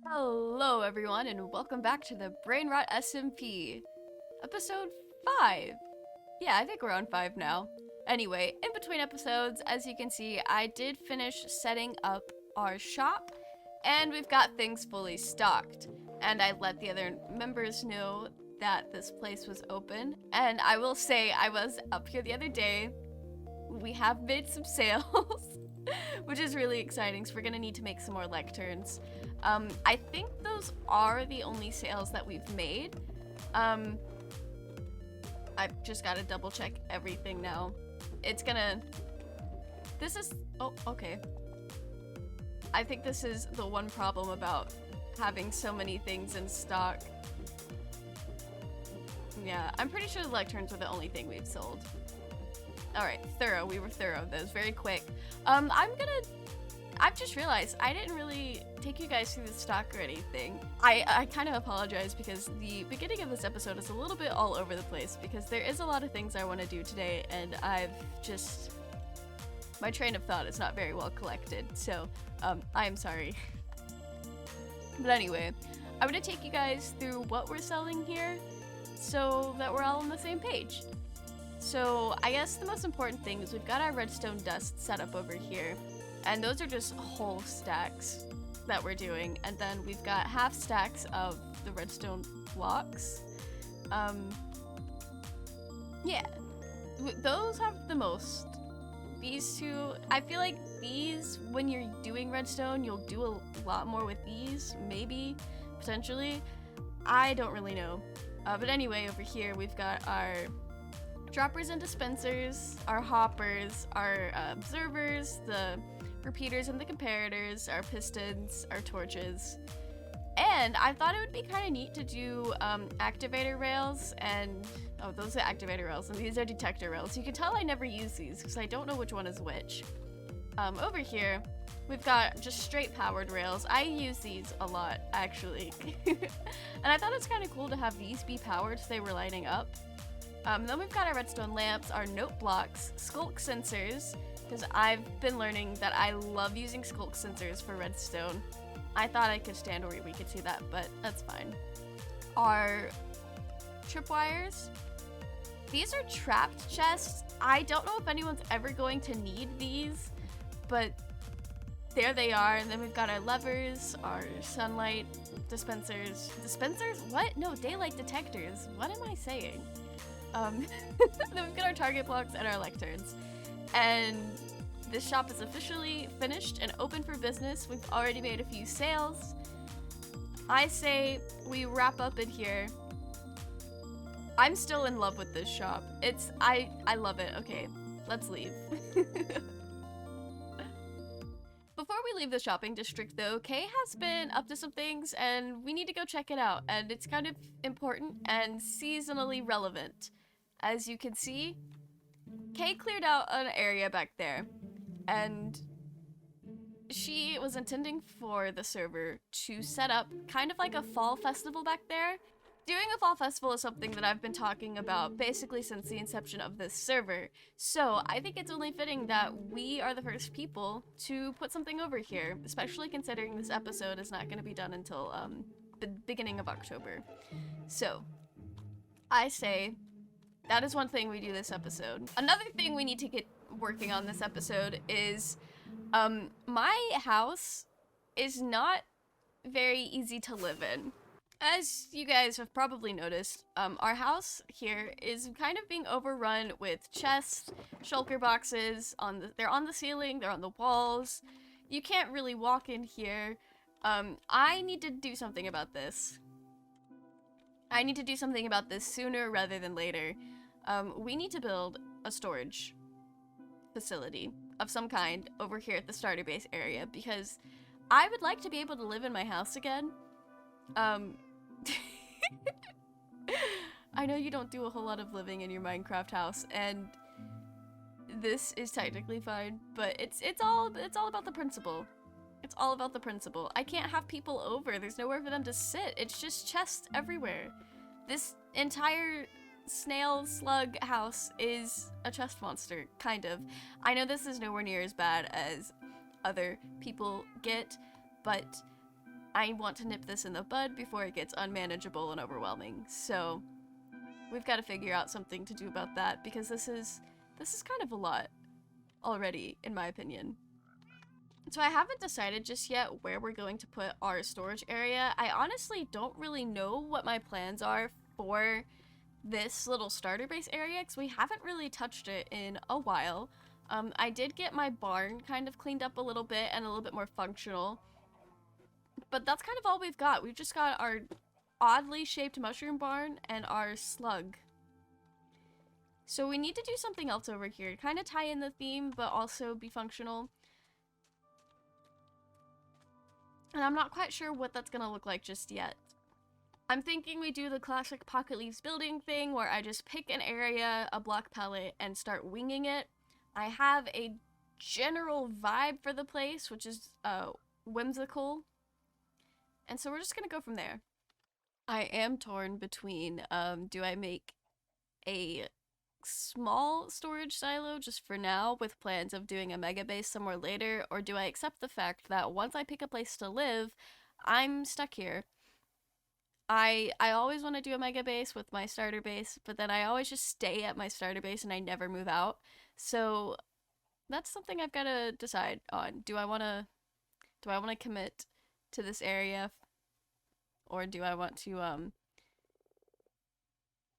Hello everyone and welcome back to the Brainrot SMP, episode 5. Yeah, I think we're on 5 now. Anyway, in between episodes, as you can see, I did finish setting up our shop and we've got things fully stocked. And I let the other members know that this place was open. And I will say, I was up here the other day. We have made some sales, which is really exciting, so we're gonna need to make some more lecterns. I think those are the only sales that we've made. I've just gotta double check everything now. Oh, okay. I think this is the one problem about having so many things in stock. Yeah, I'm pretty sure the lecterns were the only thing we've sold. Alright, we were thorough. That was very quick. I've just realized I didn't really take you guys through the stock or anything. I kind of apologize because the beginning of this episode is a little bit all over the place because there is a lot of things I want to do today and my train of thought is not very well collected, so I'm sorry. But anyway, I'm gonna take you guys through what we're selling here so that we're all on the same page. So I guess the most important thing is we've got our redstone dust set up over here. And those are just whole stacks that we're doing. And then we've got half stacks of the redstone blocks. Yeah, those have the most. These two, I feel like these, when you're doing redstone, you'll do a lot more with these, maybe, potentially. I don't really know. But anyway, over here we've got our droppers and dispensers, our hoppers, our observers, the repeaters and the comparators, our pistons, our torches. And I thought it would be kind of neat to do activator rails and... Oh, those are activator rails, and these are detector rails. You can tell I never use these because I don't know which one is which. Over here, we've got just straight powered rails. I use these a lot, actually. And I thought it's kind of cool to have these be powered so they were lighting up. Then we've got our redstone lamps, our note blocks, skulk sensors, because I've been learning that I love using skulk sensors for redstone. I thought I could stand where we could see that, but that's fine. Our tripwires. These are trapped chests. I don't know if anyone's ever going to need these, but there they are. And then we've got our levers, our sunlight dispensers. Dispensers? What? No, daylight detectors. What am I saying? Then we've got our target blocks and our lecterns. And this shop is officially finished and open for business. We've already made a few sales. I say we wrap up in here. I'm still in love with this shop. I love it. Okay, let's leave. Before we leave the shopping district though, Kay has been up to some things and we need to go check it out. And it's kind of important and seasonally relevant. As you can see, Kay cleared out an area back there, and she was intending for the server to set up kind of like a fall festival back there. Doing a fall festival is something that I've been talking about basically since the inception of this server, so I think it's only fitting that we are the first people to put something over here, especially considering this episode is not going to be done until the beginning of October. So, I say that is one thing we do this episode. Another thing we need to get working on this episode is, my house is not very easy to live in. As you guys have probably noticed, our house here is kind of being overrun with chests, shulker boxes, they're on the ceiling, they're on the walls. You can't really walk in here. I need to do something about this. I need to do something about this sooner rather than later. We need to build a storage facility of some kind over here at the starter base area because I would like to be able to live in my house again. I know you don't do a whole lot of living in your Minecraft house, and this is technically fine, but it's all about the principle. It's all about the principle. I can't have people over. There's nowhere for them to sit. It's just chests everywhere. This entire snail slug house is a chest monster, kind of. I know this is nowhere near as bad as other people get, but I want to nip this in the bud before it gets unmanageable and overwhelming. So we've got to figure out something to do about that, because this is kind of a lot already, in my opinion. So I haven't decided just yet where we're going to put our storage area. I honestly don't really know what my plans are for this little starter base area, because we haven't really touched it in a while. I did get my barn kind of cleaned up a little bit and a little bit more functional, but that's kind of all we've got. We've just got our oddly shaped mushroom barn and our slug. So we need to do something else over here, kind of tie in the theme, but also be functional. And I'm not quite sure what that's gonna look like just yet. I'm thinking we do the classic Pocket Leaves building thing, where I just pick an area, a block palette, and start winging it. I have a general vibe for the place, which is whimsical. And so we're just gonna go from there. I am torn between, do I make a small storage silo just for now with plans of doing a mega base somewhere later, or do I accept the fact that once I pick a place to live, I'm stuck here? I always want to do a mega base with my starter base, but then I always just stay at my starter base and I never move out. So that's something I've got to decide on. Do I want to commit to this area, or do I want to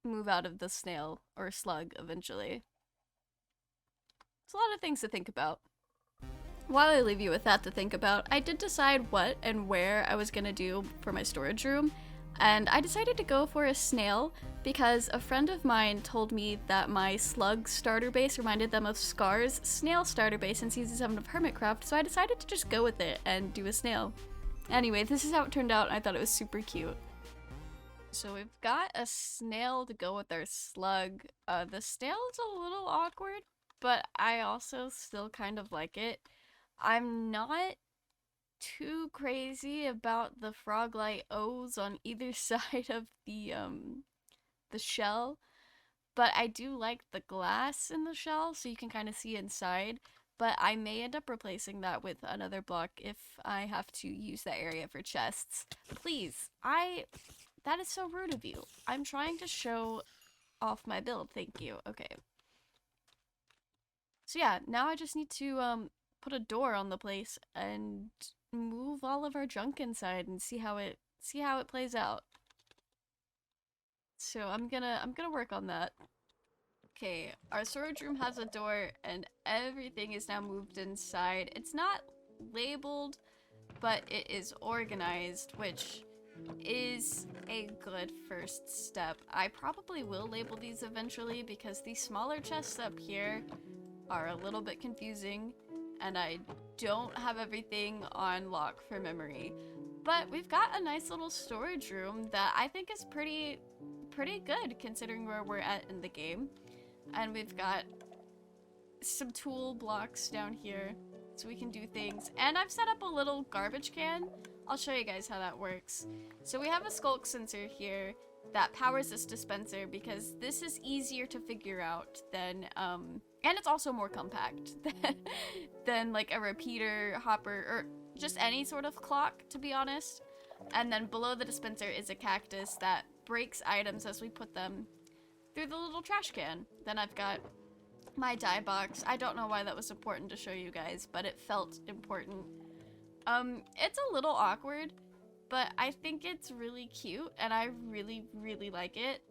move out of the snail or slug eventually? It's a lot of things to think about. While I leave you with that to think about, I did decide what and where I was gonna do for my storage room, and I decided to go for a snail because a friend of mine told me that my slug starter base reminded them of Scar's snail starter base in Season 7 of Hermitcraft, so I decided to just go with it and do a snail. Anyway, this is how it turned out, and I thought it was super cute. So we've got a snail to go with our slug. The snail is a little awkward, but I also still kind of like it. I'm not too crazy about the frog-like O's on either side of the shell, but I do like the glass in the shell so you can kind of see inside. But I may end up replacing that with another block if I have to use that area for chests. Please, that is so rude of you. I'm trying to show off my build, thank you. Okay. So yeah, now I just need to put a door on the place and move all of our junk inside and see how it plays out. So I'm gonna work on that. Okay, our storage room has a door and everything is now moved inside. It's not labeled, but it is organized, which is a good first step. I probably will label these eventually because these smaller chests up here are a little bit confusing and I don't have everything on lock for memory. But we've got a nice little storage room that I think is pretty good considering where we're at in the game. And we've got some tool blocks down here so we can do things. And I've set up a little garbage can. I'll show you guys how that works. So we have a skulk sensor here that powers this dispenser because this is easier to figure out than, and it's also more compact than like a repeater, hopper, or just any sort of clock, to be honest. And then below the dispenser is a cactus that breaks items as we put them through the little trash can. Then I've got my dye box. I don't know why that was important to show you guys, but it felt important. It's a little awkward, but I think it's really cute and I really like it.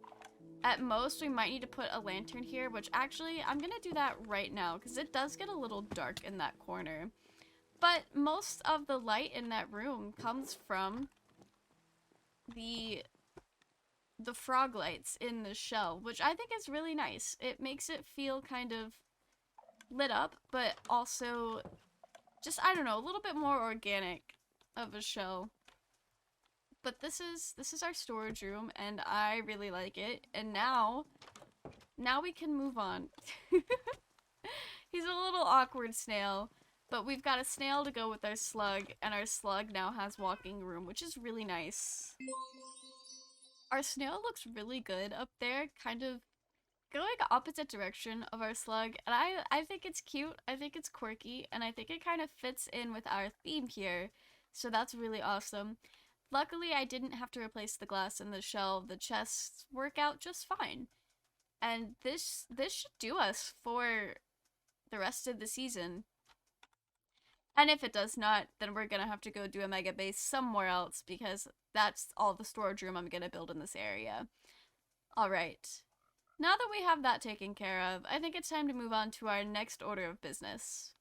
At most, we might need to put a lantern here, which actually I'm gonna do that right now because it does get a little dark in that corner. But most of the light in that room comes from the frog lights in the shell, which I think is really nice. It makes it feel kind of lit up, but also just, I don't know, a little bit more organic of a shell. But this is our storage room and I really like it. And now we can move on. He's a little awkward snail, but we've got a snail to go with our slug, and our slug now has walking room, which is really nice. Our snail looks really good up there, kind of going opposite direction of our slug, and I think it's cute, I think it's quirky, and I think it kind of fits in with our theme here, so that's really awesome. luckily I didn't have to replace the glass in the shell. The chests work out just fine. And this should do us for the rest of the season. And if it does not, then we're gonna have to go do a mega base somewhere else because that's all the storage room I'm gonna build in this area. Alright. Now that we have that taken care of, I think it's time to move on to our next order of business.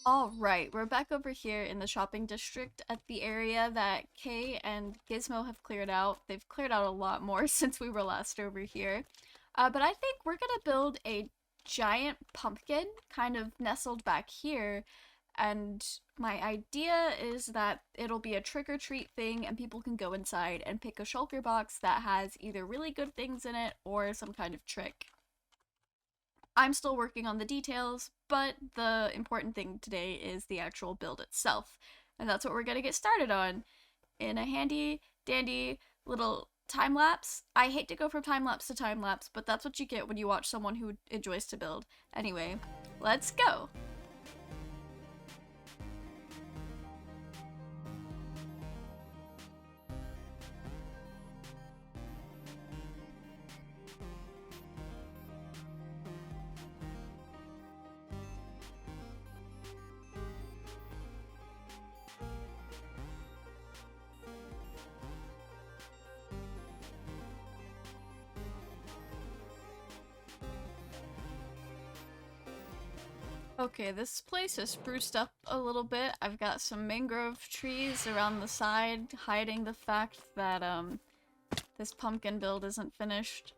Alright, we're back over here in the shopping district at the area that Kay and Gizmo have cleared out. They've cleared out a lot more since we were last over here. But I think we're gonna build a giant pumpkin kind of nestled back here. And my idea is that it'll be a trick-or-treat thing and people can go inside and pick a shulker box that has either really good things in it or some kind of trick. I'm still working on the details, but the important thing today is the actual build itself. And that's what we're gonna get started on in a handy dandy little time lapse. I hate to go from time lapse to time lapse, but that's what you get when you watch someone who enjoys to build. Anyway, let's go! Okay, this place is spruced up a little bit. I've got some mangrove trees around the side, hiding the fact that, this pumpkin build isn't finished.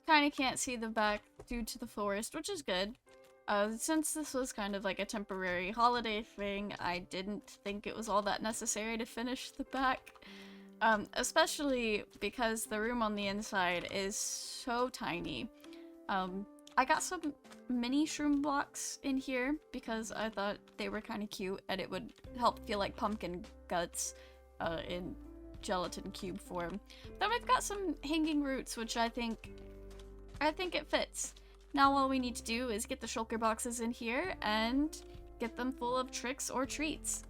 Kinda can't see the back due to the forest, which is good. Since this was kind of like a temporary holiday thing, I didn't think it was all that necessary to finish the back. Especially because the room on the inside is so tiny. I got some mini shroom blocks in here because I thought they were kind of cute and it would help feel like pumpkin guts in gelatin cube form. Then we've got some hanging roots, which I think it fits. Now all we need to do is get the shulker boxes in here and get them full of tricks or treats.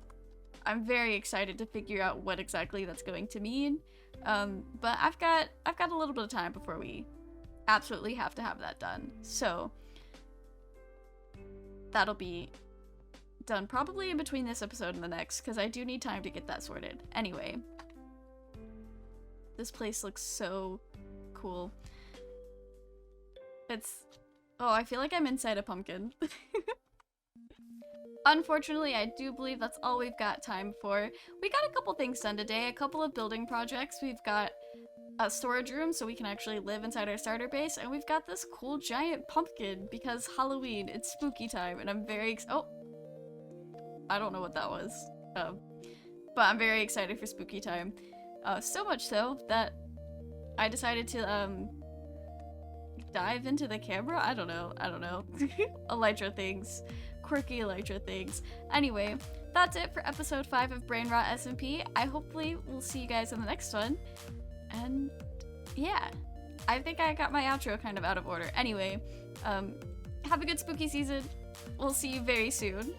I'm very excited to figure out what exactly that's going to mean, but I've got a little bit of time before we absolutely have to have that done. So that'll be done probably in between this episode and the next, because I do need time to get that sorted. Anyway, this place looks so cool. Oh, I feel like I'm inside a pumpkin. Unfortunately, I do believe that's all we've got time for. We got a couple things done today, a couple of building projects. We've got a storage room so we can actually live inside our starter base, and we've got this cool giant pumpkin because Halloween, it's spooky time, and I'm very oh, I don't know what that was, but I'm very excited for spooky time. So much so that I decided to dive into the camera. I don't know. Elytra things, quirky Elytra things. Anyway, that's it for episode 5 of Brainrot SMP. I hopefully will see you guys in the next one. And yeah, I think I got my outro kind of out of order. Anyway, have a good spooky season. We'll see you very soon.